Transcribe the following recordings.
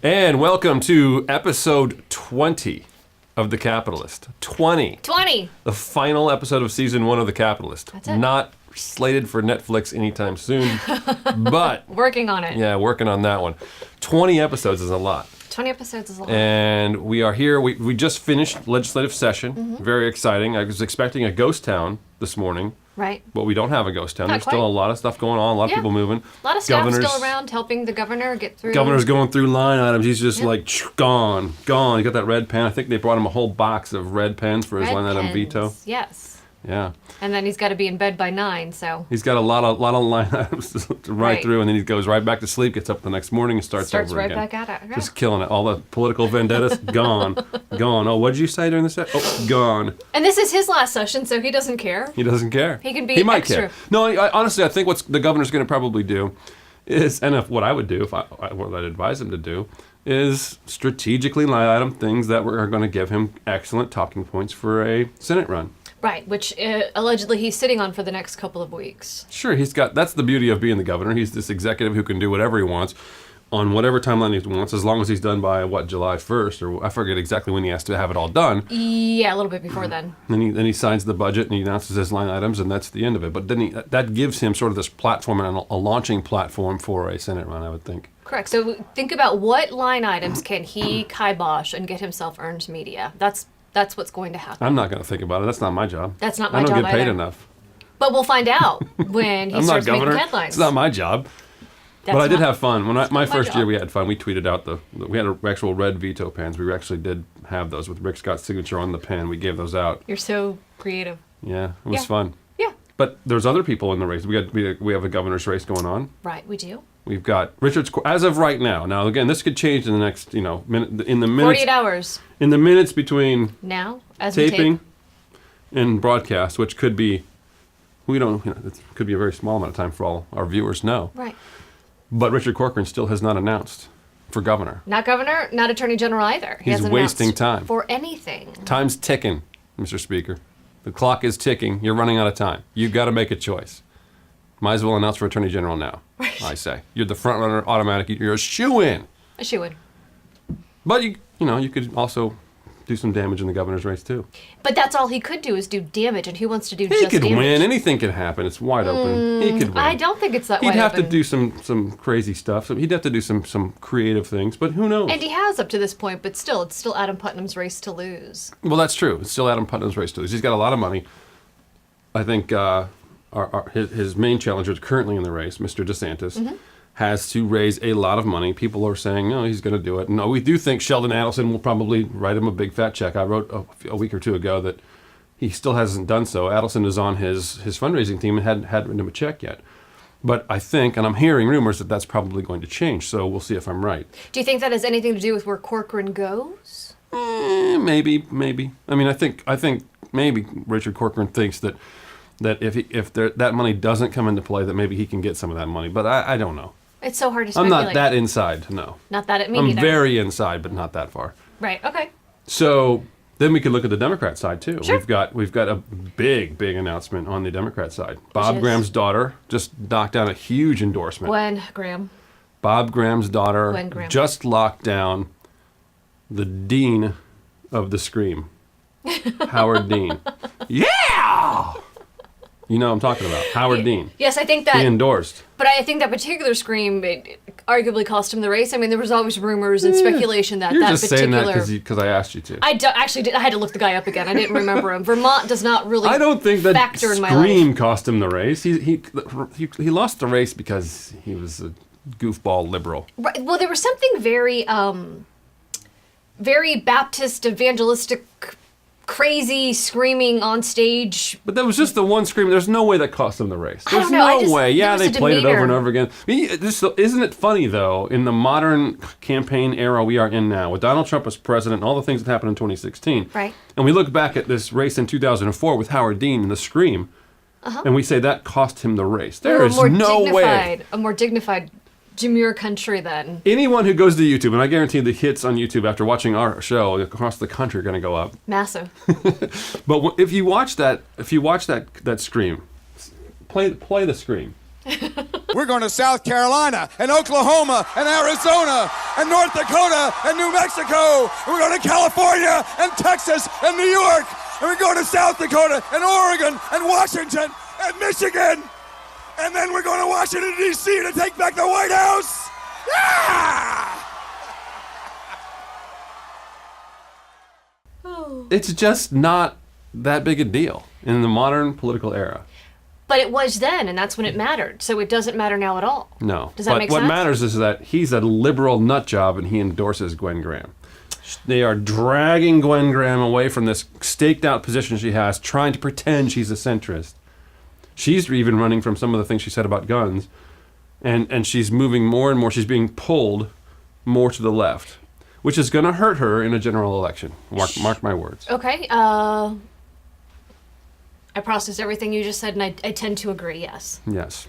And welcome to episode 20 of The Capitolist. 20. 20. The final episode of season 1 of The Capitolist. That's it. Not slated for Netflix anytime soon, but... Working on it. Yeah, working on that one. 20 episodes is a lot. 20 episodes is a lot. And we are here. We just finished legislative session. Mm-hmm. Very exciting. I was expecting a ghost town this morning. Right. But we don't have a ghost town. Not There's quite. still a lot of stuff going on, a lot of people moving. A lot of staff still around helping the governor get through. Governor's going through line items. He's just gone. He got that red pen. I think they brought him a whole box of red pens for his Red line item pens. veto. Yes. Yeah. And then he's got to be in bed by 9, so. He's got a lot of line items to ride through, and then he goes right back to sleep, gets up the next morning, and starts over right again. back at it. Yeah. Just killing it. All the political vendettas, gone. Gone. Oh, what did you say during the set? Oh, gone. And this is his last session, so he doesn't care. He doesn't care. He can be He might extra. care. No, honestly, I think what the governor's going to probably do is, and what I would do, what I'd advise him to do, is strategically line item things that are going to give him excellent talking points for a Senate run. Right, which allegedly he's sitting on for the next couple of weeks. Sure, that's the beauty of being the governor. He's this executive who can do whatever he wants on whatever timeline he wants, as long as he's done by, July 1st, or I forget exactly when he has to have it all done. Yeah, a little bit before then. Then he signs the budget and he announces his line items, and that's the end of it. But then that gives him sort of this platform and a launching platform for a Senate run, I would think. Correct. So think about what line items can he kibosh and get himself earned media. That's what's going to happen. I'm not going to think about it. That's not my job. That's not my job. I job don't get paid either. enough. But we'll find out when he I'm not starts making governor. headlines. It's not my job. That's But I did not- have fun. My my first job. year we had fun. We tweeted out we had actual red veto pens. We actually did have those with Rick Scott's signature on the pen. We gave those out. You're so creative. Yeah, it was Yeah. fun. Yeah. But there's other people in the race. We have a governor's race going on. Right, we do. We've got as of right now. Now again, this could change in the next minute. In the minutes, 48 hours in the minutes between now, as taping we tape. and broadcast, which could be, it could be a very small amount of time for all our viewers know. Right. But Richard Corcoran still has not announced for governor. Not governor, not attorney general either. He He's hasn't wasting announced time. for anything. Time's ticking, Mr. Speaker. The clock is ticking. You're running out of time. You've got to make a choice. Might as well announce for attorney general now, I say. You're the front runner, automatic. You're a shoo-in. A shoo-in. But you could also do some damage in the governor's race too. But that's all he could do is do damage, and who wants to do He just could damage? win. Anything can happen. It's wide open. He could win. I don't think it's that He'd wide have open. to do some crazy stuff. So he'd have to do some creative things. But who knows? And he has up to this point, but still, it's still Adam Putnam's race to lose. Well, that's true. It's still Adam Putnam's race to lose. He's got a lot of money. I think his main challenger currently in the race, Mr. DeSantis, has to raise a lot of money. People are saying, no, he's going to do it. No, we do think Sheldon Adelson will probably write him a big fat check. I wrote a week or two ago that he still hasn't done so. Adelson is on his fundraising team and hadn't written him a check yet. But I think, and I'm hearing rumors that that's probably going to change, so we'll see if I'm right. Do you think that has anything to do with where Corcoran goes? Maybe. I mean, I think maybe Richard Corcoran thinks that if that money doesn't come into play, that maybe he can get some of that money. But I don't know. It's so hard to I'm speculate. not that inside, no. Not that at me I'm either. very inside, but not that far. Right, okay. So then we could look at the Democrat side too. Sure. We've got a big announcement on the Democrat side. Bob is? Graham's daughter just knocked down a huge endorsement. Gwen Graham. Bob Graham's daughter Gwen Graham. just locked down the dean of the Scream, Howard Dean. Yeah! You know what I'm talking about. Howard Dean. Yes, I think He that, endorsed. but I think that particular scream it arguably cost him the race. I mean, there was always rumors and speculation that You're that just particular... saying that because I asked you to. I had to look the guy up again. I didn't remember him. Vermont does not really I don't think that factor in my life. Scream cost him the race. He lost the race because he was a goofball liberal. Right, well, there was something very Baptist evangelistic crazy screaming on stage. But that was just the one scream. There's no way that cost them the race. I There's don't know, I no just- way. there Yeah, was they a played it over and demeanor. over again. I mean, isn't it funny, though, in the modern campaign era we are in now, with Donald Trump as president and all the things that happened in 2016, Right. and we look back at this race in 2004 with Howard Dean and the scream, and we say that cost him the race. There is no way. A more dignified, demure country then. Anyone who goes to YouTube, and I guarantee the hits on YouTube after watching our show across the country are going to go up. Massive. But if you watch that scream, play the scream. We're going to South Carolina and Oklahoma and Arizona and North Dakota and New Mexico. And we're going to California and Texas and New York. And we're going to South Dakota and Oregon and Washington and Michigan. And then we're going to Washington, D.C. to take back the White House. Yeah! It's just not that big a deal in the modern political era. But it was then, and that's when it mattered. So it doesn't matter now at all. No. Does that make But sense? what matters is that he's a liberal nut job and he endorses Gwen Graham. They are dragging Gwen Graham away from this staked out position she has, trying to pretend she's a centrist. She's even running from some of the things she said about guns, and she's moving more and more. She's being pulled more to the left, which is going to hurt her in a general election. Mark my words. Okay. I processed everything you just said, and I tend to agree, yes. Yes.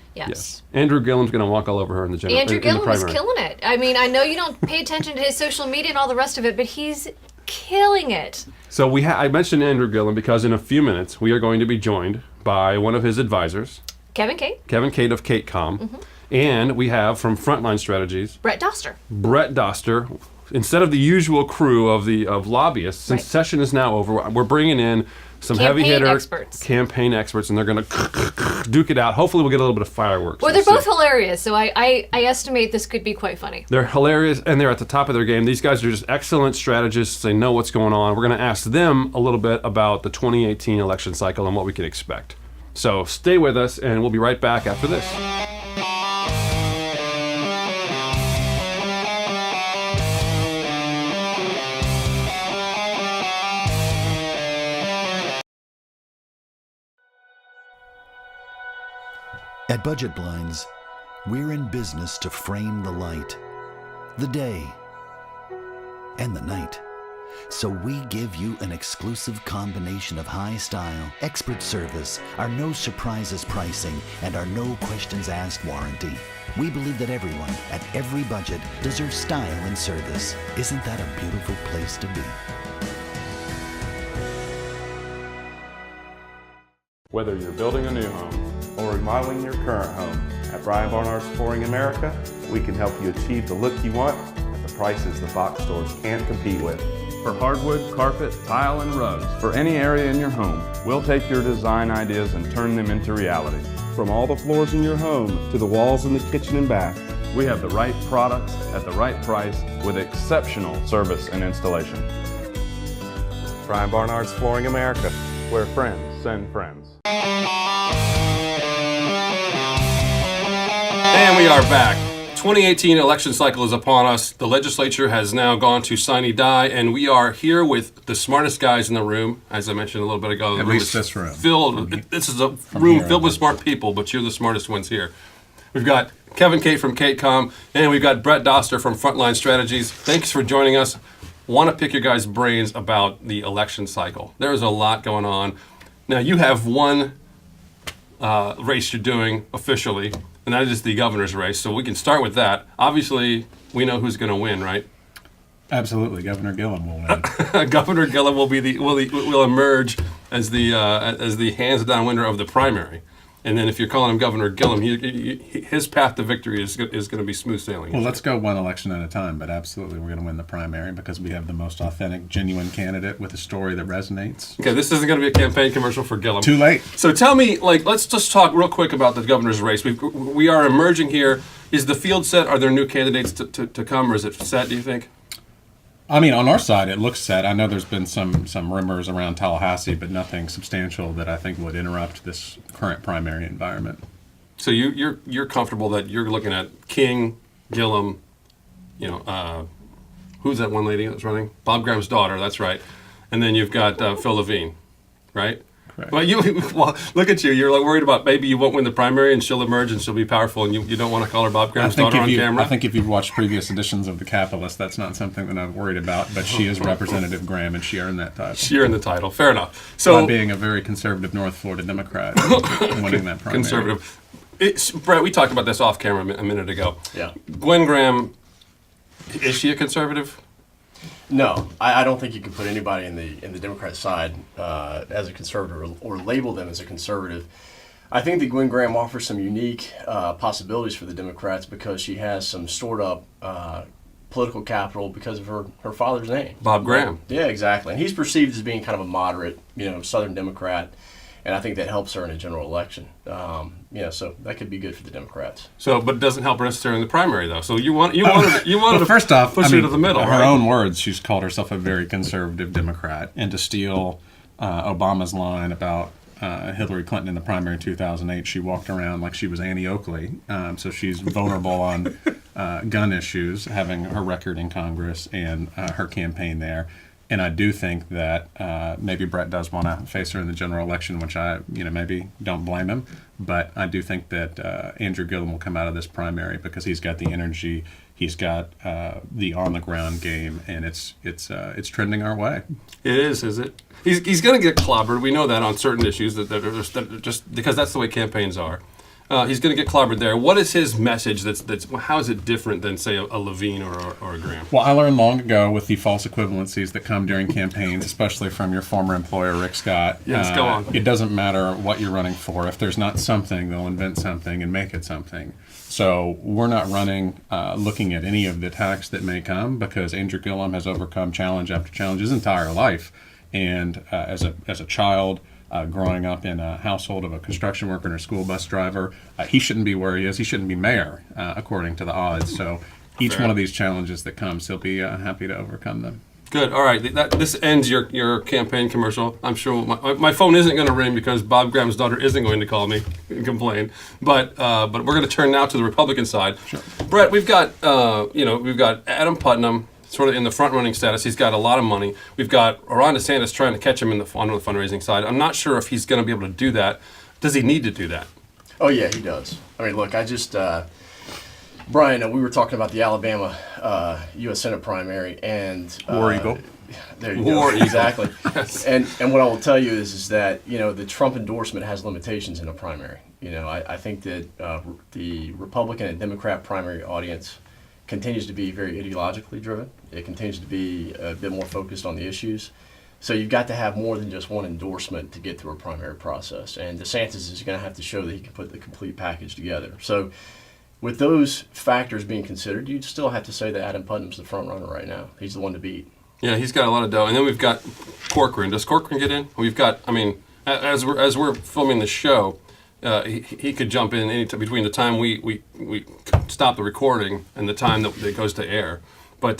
Andrew Gillam's going to walk all over her in the general Andrew in the Gillum is primary. killing it. I mean, I know you don't pay attention to his social media and all the rest of it, but he's killing it. So I mentioned Andrew Gillum because in a few minutes we are going to be joined by one of his advisors, Kevin Cate of CateCom, and we have from Frontline Strategies, Brett Doster. Brett Doster. Instead of the usual crew of lobbyists, since Right. session is now over, we're bringing in some heavy hitter campaign experts, and they're going to duke it out. Hopefully, we'll get a little bit of fireworks. Well, they're We'll both see. hilarious, so I estimate this could be quite funny. They're hilarious, and they're at the top of their game. These guys are just excellent strategists. They know what's going on. We're going to ask them a little bit about the 2018 election cycle and what we can expect. So stay with us, and we'll be right back after this. At Budget Blinds, we're in business to frame the light, the day, and the night. So we give you an exclusive combination of high style, expert service, our no surprises pricing, and our no questions asked warranty. We believe that everyone, at every budget, deserves style and service. Isn't that a beautiful place to be? Whether you're building a new home or remodeling your current home, at Brian Barnard's Flooring America, we can help you achieve the look you want at the prices the box stores can't compete with. For hardwood, carpet, tile, and rugs, for any area in your home, we'll take your design ideas and turn them into reality. From all the floors in your home to the walls in the kitchen and bath, we have the right products at the right price with exceptional service and installation. Brian Barnard's Flooring America, where friends send friends. And we are back. 2018 election cycle is upon us. The legislature has now gone to sine die, and we are here with the smartest guys in the room. As I mentioned a little bit ago, At least this room. This is a room filled with smart people, but you're the smartest ones here. We've got Kevin Cate from CateCom, and we've got Brett Doster from Frontline Strategies. Thanks for joining us. Want to pick your guys' brains about the election cycle. There is a lot going on. Now, you have one race you're doing officially, and that is the governor's race. So we can start with that. Obviously, we know who's going to win, right? Absolutely, Governor Gillum will win. Governor Gillum will emerge as the hands down winner of the primary. And then if you're calling him Governor Gillum, his path to victory is going to be smooth sailing. Well, let's go one election at a time, but absolutely we're going to win the primary because we have the most authentic, genuine candidate with a story that resonates. Okay, this isn't going to be a campaign commercial for Gillum. Too late. So tell me, let's just talk real quick about the governor's race. We are emerging here. Is the field set? Are there new candidates to come, or is it set, do you think? I mean, on our side, it looks set. I know there's been some rumors around Tallahassee, but nothing substantial that I think would interrupt this current primary environment. So you're comfortable that you're looking at King, Gillum, who's that one lady that's running? Bob Graham's daughter, that's right. And then you've got Phil Levine, right? Correct. Well, look at you. You're worried about maybe you won't win the primary and she'll emerge and she'll be powerful and you don't want to call her Bob Graham's daughter on camera? I think if you've watched previous editions of The Capitolist, that's not something that I'm worried about, but she is Representative Graham and she earned that title. She earned the title. Fair enough. So by being a very conservative North Florida Democrat winning that primary. Conservative. Brett, we talked about this off camera a minute ago. Yeah. Gwen Graham, is she a conservative? No, I don't think you can put anybody in the Democrat side as a conservative or label them as a conservative. I think that Gwen Graham offers some unique possibilities for the Democrats because she has some stored up political capital because of her father's name. Bob Graham. Yeah, exactly. And he's perceived as being kind of a moderate, Southern Democrat, and I think that helps her in a general election. So that could be good for the Democrats. So, but it doesn't help her necessarily in the primary, though. So you wanted to first off, push her to the middle, her right? own words, she's called herself a very conservative Democrat, and to steal Obama's line about Hillary Clinton in the primary in 2008, she walked around like she was Annie Oakley. So she's vulnerable on gun issues, having her record in Congress and her campaign there. And I do think that maybe Brett does want to face her in the general election, which I, maybe don't blame him. But I do think that Andrew Gillum will come out of this primary because he's got the energy, he's got the on-the-ground game, and it's trending our way. It is it? He's going to get clobbered. We know that on certain issues that are just because that's the way campaigns are. He's going to get clobbered there. What is his message? That's how is it different than say a Levine or a Graham? Well, I learned long ago with the false equivalencies that come during campaigns, especially from your former employer Rick Scott. Yes, go on. It doesn't matter what you're running for. If there's not something, they'll invent something and make it something. So we're not running looking at any of the attacks that may come because Andrew Gillum has overcome challenge after challenge his entire life, and as a child. Growing up in a household of a construction worker and a school bus driver, he shouldn't be where he is. He shouldn't be mayor, according to the odds. So each one of these challenges that comes, he'll be happy to overcome them. Good. All right. This ends your campaign commercial. I'm sure my phone isn't going to ring because Bob Graham's daughter isn't going to call me and complain. But we're going to turn now to the Republican side. Sure. Brett, we've got Adam Putnam sort of in the front-running status. He's got a lot of money. We've got Ron DeSantis trying to catch him on the fundraising side. I'm not sure if he's going to be able to do that. Does he need to do that? Oh, yeah, he does. I mean, look, Brian, we were talking about the Alabama U.S. Senate primary, and War Eagle. There you War go. Eagle. Exactly. Yes. And what I will tell you is that the Trump endorsement has limitations in a primary. I think that the Republican and Democrat primary audience continues to be very ideologically driven. It continues to be a bit more focused on the issues. So you've got to have more than just one endorsement to get through a primary process. And DeSantis is going to have to show that he can put the complete package together. So with those factors being considered, you'd still have to say that Adam Putnam's the front runner right now. He's the one to beat. Yeah, he's got a lot of dough. And then we've got Corcoran. Does Corcoran get in? We've got, as we're filming the show, he could jump in any between the time we stop the recording and the time that it goes to air. But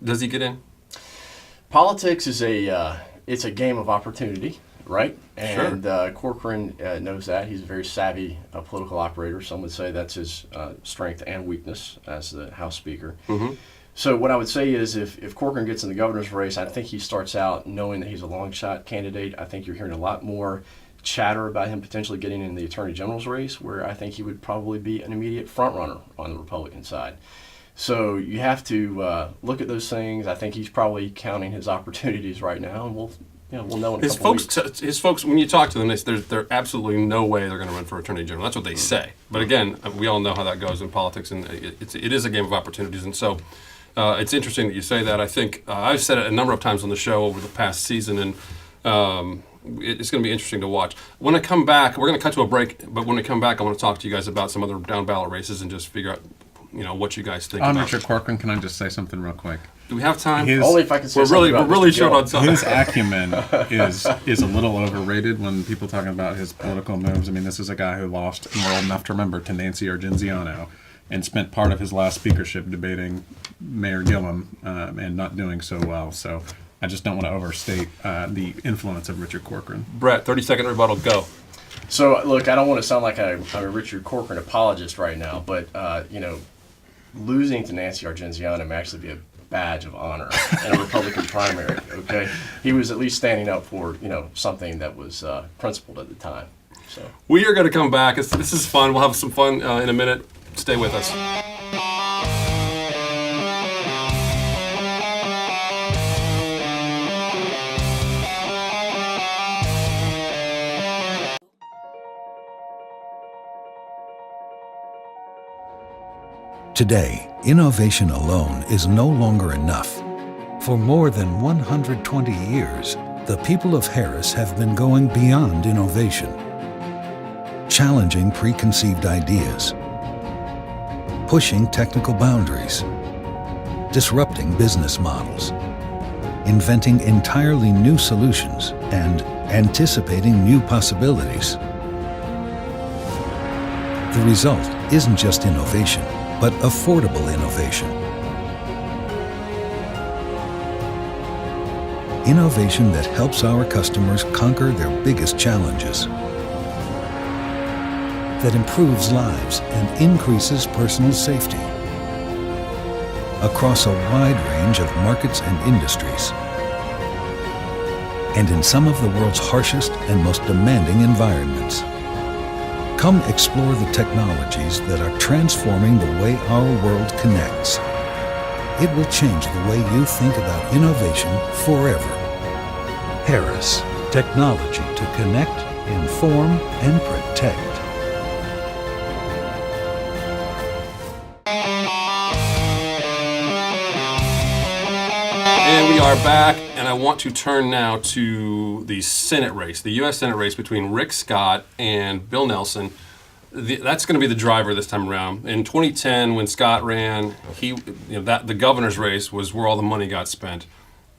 does he get in? Politics is it's a game of opportunity, right? And sure. Corcoran knows that. He's a very savvy political operator. Some would say that's his strength and weakness as the House Speaker. Mm-hmm. So what I would say is if Corcoran gets in the governor's race, I think he starts out knowing that he's a long shot candidate. I think you're hearing a lot more chatter about him potentially getting in the Attorney General's race, where I think he would probably be an immediate front runner on the Republican side. So you have to look at those things. I think he's probably counting his opportunities right now, and we'll know in a couple weeks. His folks, when you talk to them, there's absolutely no way they're going to run for Attorney General. That's what they say. But again, we all know how that goes in politics, and it is a game of opportunities. And so it's interesting that you say that. I think I've said it a number of times on the show over the past season, and it's going to be interesting to watch. When I come back, we're going to cut to a break, but when I come back, I want to talk to you guys about some other down ballot races and just figure out what you guys think On about. Richard Corcoran, can I just say something real quick? Do we have time? Only if I can say we're really short on time. His acumen is a little overrated when people talking about his political moves. I mean, this is a guy who lost, and we're old enough to remember, to Nancy Argenziano, and spent part of his last speakership debating Mayor Gillum and not doing so well. So I just don't want to overstate the influence of Richard Corcoran. Brett, 30-second rebuttal, go. So, look, I don't want to sound like I'm a Richard Corcoran apologist right now, but, losing to Nancy Argenziano may actually be a badge of honor in a Republican primary, okay? He was at least standing up for, something that was principled at the time. So we are going to come back. This is fun. We'll have some fun in a minute. Stay with us. Today, innovation alone is no longer enough. For more than 120 years, the people of Harris have been going beyond innovation, challenging preconceived ideas, pushing technical boundaries, disrupting business models, inventing entirely new solutions, and anticipating new possibilities. The result isn't just innovation, but affordable innovation. Innovation that helps our customers conquer their biggest challenges, that improves lives and increases personal safety across a wide range of markets and industries, and in some of the world's harshest and most demanding environments. Come explore the technologies that are transforming the way our world connects. It will change the way you think about innovation forever. Harris, technology to connect, inform, and protect. And we are back, and I want to turn now to the Senate race, the U.S. Senate race between Rick Scott and Bill Nelson. That's going to be the driver this time around. In 2010, when Scott ran, the governor's race was where all the money got spent.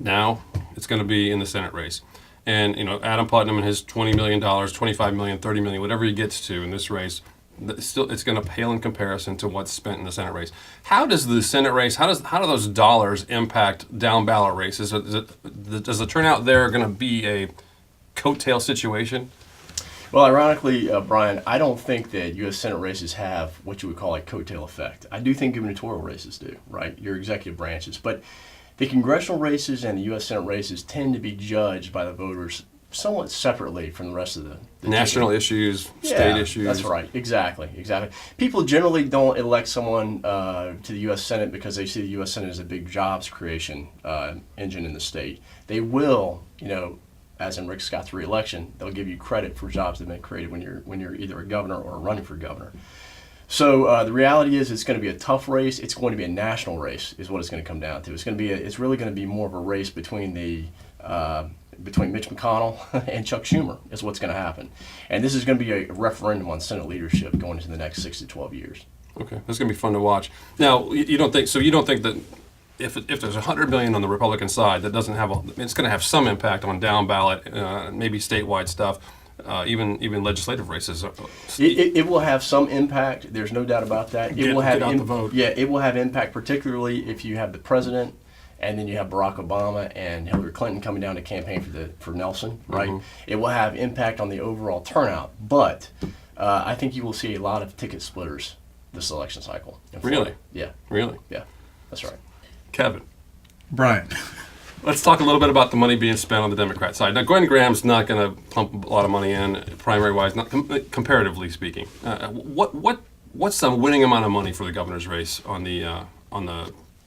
Now it's going to be in the Senate race, and Adam Putnam and his $20 million, $25 million, $30 million, whatever he gets to in this race. It's going to pale in comparison to what's spent in the Senate race. How does the Senate race, how do those dollars impact down ballot races? Does the turnout there going to be a coattail situation? Well, ironically, Brian, I don't think that U.S. Senate races have what you would call a coattail effect. I do think gubernatorial races do, right? Your executive branches. But the congressional races and the U.S. Senate races tend to be judged by the voters somewhat separately from the rest of the national issues, state issues. That's right. Exactly. People generally don't elect someone to the U.S. Senate because they see the U.S. Senate as a big jobs creation engine in the state. They will, as in Rick Scott's re-election, they'll give you credit for jobs that have been created when you're either a governor or running for governor. So the reality is, it's going to be a tough race. It's going to be a national race, is what it's going to come down to. It's really going to be more of a race between between Mitch McConnell and Chuck Schumer is what's going to happen. And this is going to be a referendum on Senate leadership going into the next 6 to 12 years. Okay, that's going to be fun to watch. Now, you don't think that if there's $100 million on the Republican side, that doesn't have it's going to have some impact on down ballot, maybe statewide stuff, even legislative races. It will have some impact. There's no doubt about that. It will have the vote. Yeah, it will have impact, particularly if you have the president. And then you have Barack Obama and Hillary Clinton coming down to campaign for Nelson, right? Mm-hmm. It will have impact on the overall turnout, but I think you will see a lot of ticket splitters this election cycle. Really? Yeah. Really? Yeah, that's right. Kevin. Brian. Let's talk a little bit about the money being spent on the Democrat side. Now, Glenn Graham's not going to pump a lot of money in, primary-wise, not comparatively speaking. What's the winning amount of money for the governor's race on the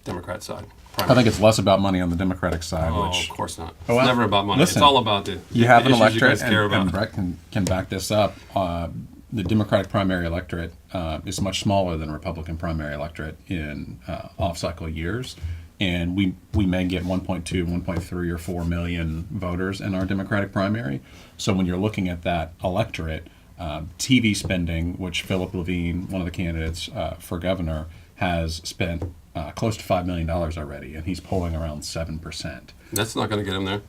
Democrat side? I think it's less about money on the Democratic side. Of course not. It's well, never about money. Listen, it's all about the you have an issues electorate, you guys care about. and Brett can back this up. The Democratic primary electorate is much smaller than a Republican primary electorate in off-cycle years. And we may get 1.2, 1.3, or 4 million voters in our Democratic primary. So when you're looking at that electorate, TV spending, which Philip Levine, one of the candidates for governor, has spent close to $5 million already, and he's polling around 7%. That's not going to get him there.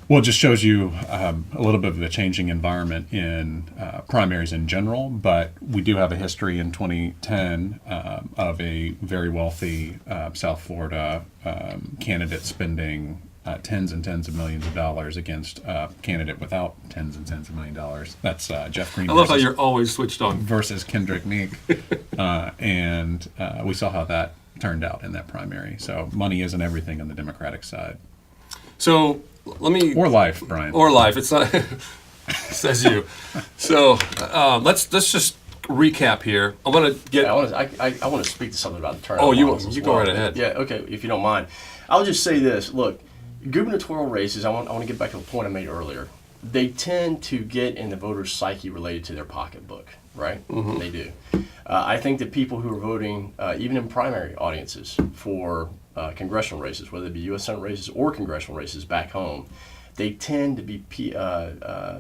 Well, it just shows you a little bit of the changing environment in primaries in general, but we do have a history in 2010 of a very wealthy South Florida candidate spending tens and tens of millions of dollars against a candidate without tens and tens of million dollars. That's Jeff Green. I love how you're always switched on. Versus Kendrick Meek. And we saw how that turned out in that primary. So money isn't everything on the Democratic side. So or life, Brian. Or life. It's not. Says you. So let's just recap here. I want to get. I want to speak to something about the turnout. Oh, you go right ahead. Yeah. Okay. If you don't mind, I'll just say this. Look, gubernatorial races. I want to get back to a point I made earlier. They tend to get in the voter's psyche related to their pocketbook, right? Mm-hmm. They do. I think that people who are voting, even in primary audiences for congressional races, whether it be U.S. Senate races or congressional races back home, they tend to be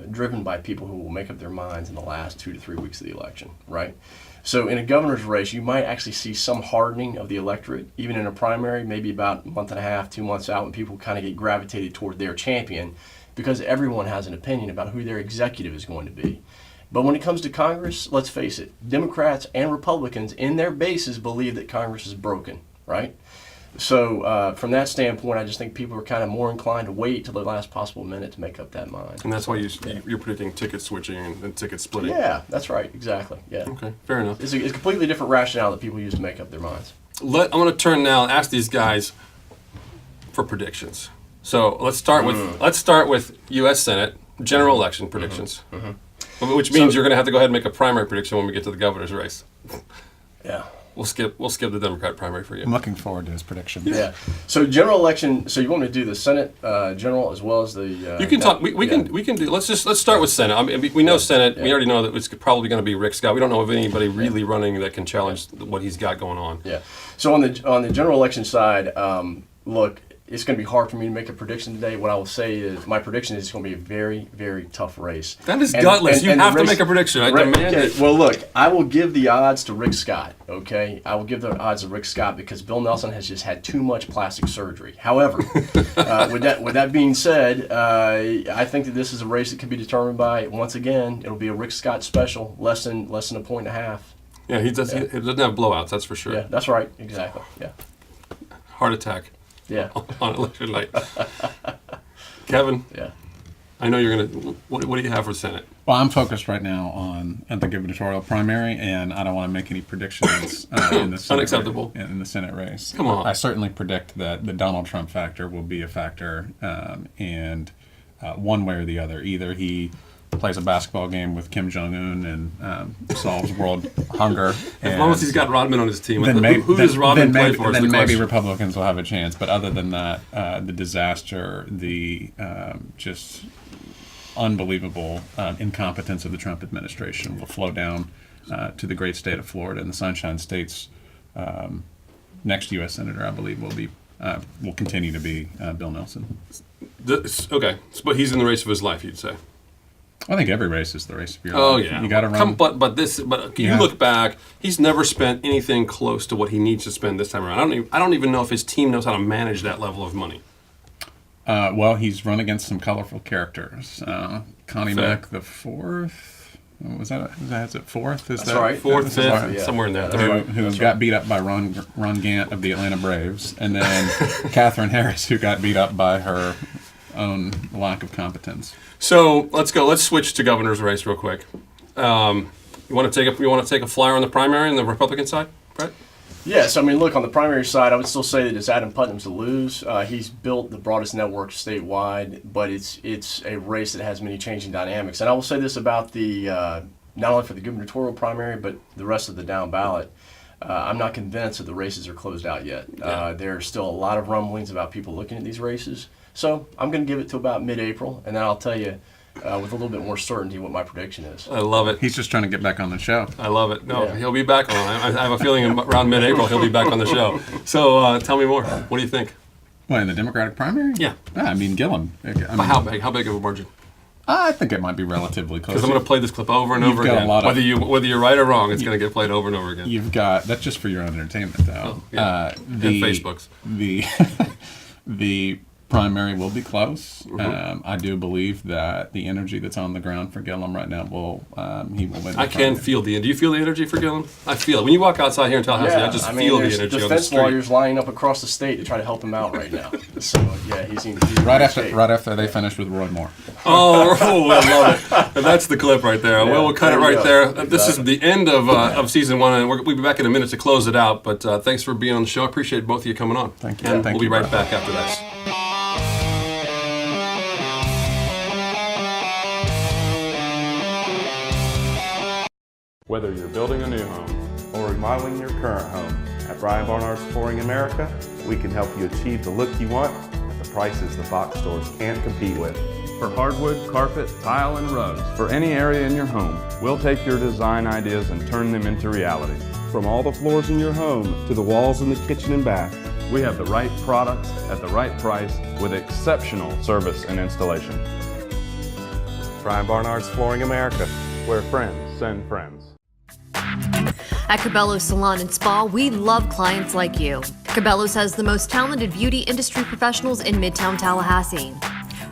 driven by people who will make up their minds in the last 2 to 3 weeks of the election, right? So in a governor's race, you might actually see some hardening of the electorate, even in a primary, maybe about a month and a half, 2 months out, when people kind of get gravitated toward their champion, because everyone has an opinion about who their executive is going to be. But when it comes to Congress, let's face it, Democrats and Republicans in their bases believe that Congress is broken, right? So from that standpoint, I just think people are kind of more inclined to wait till the last possible minute to make up that mind. And that's why you're predicting ticket switching and ticket splitting. Yeah, that's right, exactly. Yeah. Okay, fair enough. It's a completely different rationale that people use to make up their minds. I'm going to turn now and ask these guys for predictions. So let's start with U.S. Senate general election predictions, which means you're going to have to go ahead and make a primary prediction when we get to the governor's race. Yeah. We'll skip the Democrat primary for you. I'm looking forward to his prediction. Yeah. So general election. So you want me to do the Senate general as well as the? You can talk. We can do. Let's start with Senate. I mean, we know Senate. Yeah. We already know that it's probably going to be Rick Scott. We don't know of anybody really running that can challenge what he's got going on. Yeah. So on the general election side, look, it's going to be hard for me to make a prediction today. What I will say is my prediction is it's going to be a very, very tough race. That is gutless. You have to make a prediction. I demand it. Well, look, I will give the odds to Rick Scott, okay? I will give the odds to Rick Scott because Bill Nelson has just had too much plastic surgery. However, with that being said, I think that this is a race that could be determined by, once again, it'll be a Rick Scott special, less than a point and a half. Yeah, he doesn't have blowouts, that's for sure. Yeah, that's right. Exactly. Yeah. Heart attack. Yeah. On election night. Kevin. Yeah. I know you're gonna. What do you have for Senate? Well, I'm focused right now on the gubernatorial primary, and I don't want to make any predictions in the Senate unacceptable in the Senate race. Come on. I certainly predict that the Donald Trump factor will be a factor, and one way or the other, either he plays a basketball game with Kim Jong-un and solves world hunger. As long as he's got Rodman on his team. Then who does Rodman play for? Then maybe Republicans will have a chance. But other than that, the disaster, the just unbelievable incompetence of the Trump administration will flow down to the great state of Florida, and the Sunshine State's next U.S. senator, I believe, will continue to be Bill Nelson. Okay, but he's in the race of his life, you'd say. I think every race is the race of your life. Oh yeah, you got to run. But you look back, he's never spent anything close to what he needs to spend this time around. I don't even know if his team knows how to manage that level of money. Well, he's run against some colorful characters. Connie Mack the fourth. Was that? Is it fourth? That's right. Fourth, fifth, somewhere in there. Who got beat up by Ron Gant of the Atlanta Braves, and then Katherine Harris, who got beat up by her own lack of competence. So let's go. Let's switch to governor's race real quick. You want to take a flyer on the primary on the Republican side, Brett? Yes, I mean, look, on the primary side, I would still say that it's Adam Putnam to lose. He's built the broadest network statewide, but it's a race that has many changing dynamics. And I will say this about the not only for the gubernatorial primary, but the rest of the down ballot. I'm not convinced that the races are closed out yet. Yeah. There are still a lot of rumblings about people looking at these races. So I'm going to give it to about mid-April, and then I'll tell you with a little bit more certainty what my prediction is. I love it. He's just trying to get back on the show. I love it. No, He'll be back on. I have a feeling around mid-April he'll be back on the show. So tell me more. What do you think? Well, in the Democratic primary? Yeah. I mean, Gillum. How big? How big of a margin? I think it might be relatively close. Because I'm going to play this clip over and over again. Whether you're right or wrong, it's going to get played over and over again. You've got that's just for your own entertainment, though. Oh, yeah. And Facebook's. The primary will be close. Mm-hmm. I do believe that the energy that's on the ground for Gillum right now he will win. I can feel do you feel the energy for Gillum? I feel it. When you walk outside here in Tallahassee, I just feel the energy on the street. Defense lawyers lining up across the state to try to help him out right now. So yeah, he's right after they finish with Roy Moore. Oh, I love it. And that's the clip right there. We'll cut it right there. Exactly. This is the end of season one, and we'll be back in a minute to close it out. But thanks for being on the show. I appreciate both of you coming on. Thank you. And we'll be right back after this. Whether you're building a new home or remodeling your current home, at Brian Barnard's Flooring America, we can help you achieve the look you want at the prices the box stores can't compete with. For hardwood, carpet, tile, and rugs, for any area in your home, we'll take your design ideas and turn them into reality. From all the floors in your home to the walls in the kitchen and bath, We have the right products at the right price with exceptional service and installation. Brian Barnard's Flooring America. Where friends send friends. At Cabela's Salon and Spa, we love clients like you. Cabela's has the most talented beauty industry professionals in Midtown Tallahassee.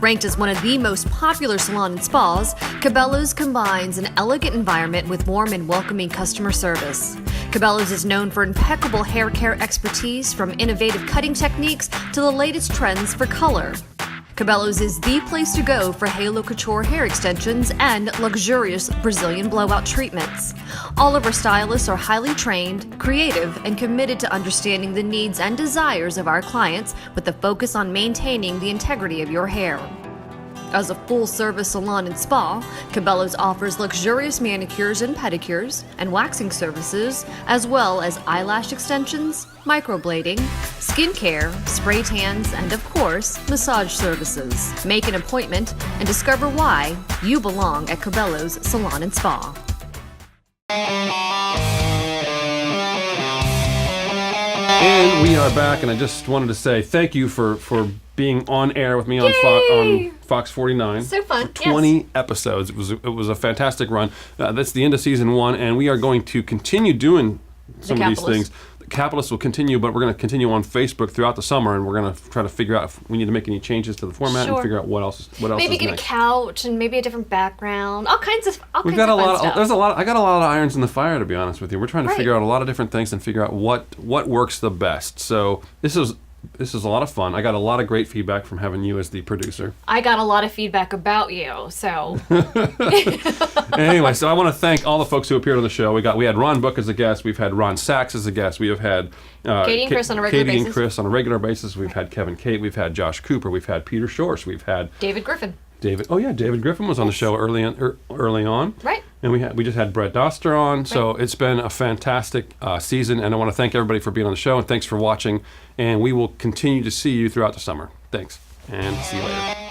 Ranked as one of the most popular salon and spas, Cabela's combines an elegant environment with warm and welcoming customer service. Cabela's is known for impeccable hair care expertise, from innovative cutting techniques to the latest trends for color. Cabela's is the place to go for Halo Couture hair extensions and luxurious Brazilian blowout treatments. All of our stylists are highly trained, creative, and committed to understanding the needs and desires of our clients with a focus on maintaining the integrity of your hair. As a full-service salon and spa, Cabela's offers luxurious manicures and pedicures and waxing services, as well as eyelash extensions, microblading, skincare, spray tans, and of course, massage services. Make an appointment and discover why you belong at Cabela's Salon and Spa. And we are back, and I just wanted to say thank you for being on air with me on Fox 49. So fun. 20 episodes. It was a fantastic run. That's the end of season 1, and we are going to continue doing some of these things. The Capitolist will continue, but we're going to continue on Facebook throughout the summer, and we're going to try to figure out if we need to make any changes to the format and figure out what else Maybe is get next. a couch and maybe a different background. All kinds of We've got a fun lot. stuff. There's a lot. I got a lot of irons in the fire, to be honest with you. We're trying to figure out a lot of different things and figure out what works the best. So this is a lot of fun. I got a lot of great feedback from having you as the producer. I got a lot of feedback about you, so. Anyway, so I want to thank all the folks who appeared on the show. We had Ron Book as a guest. We've had Ron Sachs as a guest. We have had Katie and Chris on a regular Katie basis. and Chris on a regular basis. We've had Kevin Kate. We've had Josh Cooper. We've had Peter Shorsh. We've had David Griffin. David. Oh yeah, David Griffin was on the show early on. Right. And we just had Brett Doster on. So it's been a fantastic season, and I want to thank everybody for being on the show, and thanks for watching. And we will continue to see you throughout the summer. Thanks, and see you later.